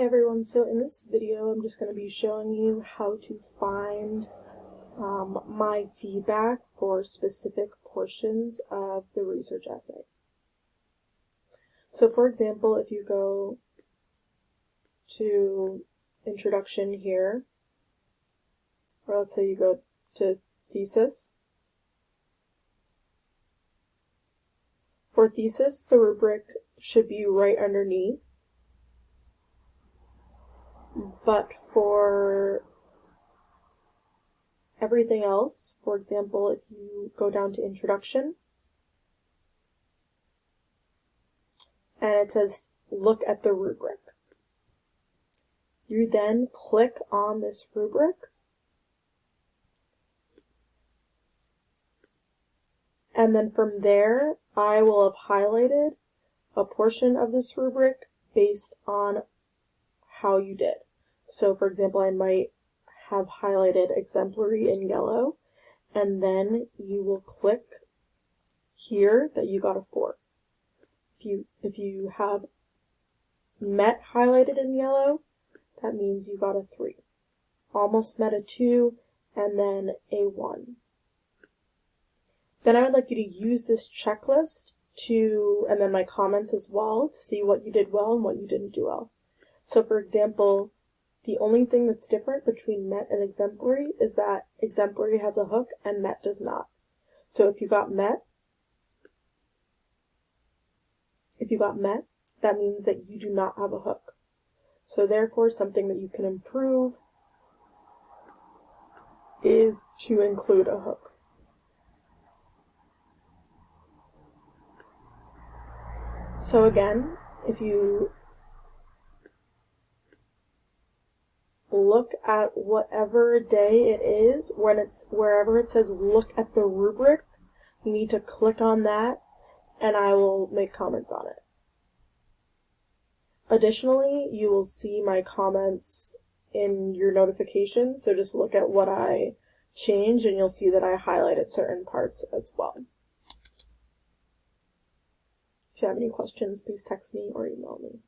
Hey everyone, so in this video I'm just going to be showing you how to find my feedback for specific portions of the research essay. So for example, if you go to introduction here, or let's say you go to thesis. For thesis, the rubric should be right underneath. But for everything else, for example, if you go down to introduction, and it says look at the rubric, you then click on this rubric, and then from there I will have highlighted a portion of this rubric based on how you did. So for example, I might have highlighted exemplary in yellow, and then you will click here that you got a 4. If you have met highlighted in yellow, that means you got a 3. Almost met a 2, and then a 1. Then I would like you to use this checklist and then my comments as well, to see what you did well and what you didn't do well. So for example, the only thing that's different between met and exemplary is that exemplary has a hook and met does not. So if you got met, that means that you do not have a hook. So therefore, something that you can improve is to include a hook. So again, if you look at whatever day it is, wherever it says look at the rubric, you need to click on that and I will make comments on it. Additionally, you will see my comments in your notifications, so just look at what I changed and you'll see that I highlighted certain parts as well. If you have any questions, please text me or email me.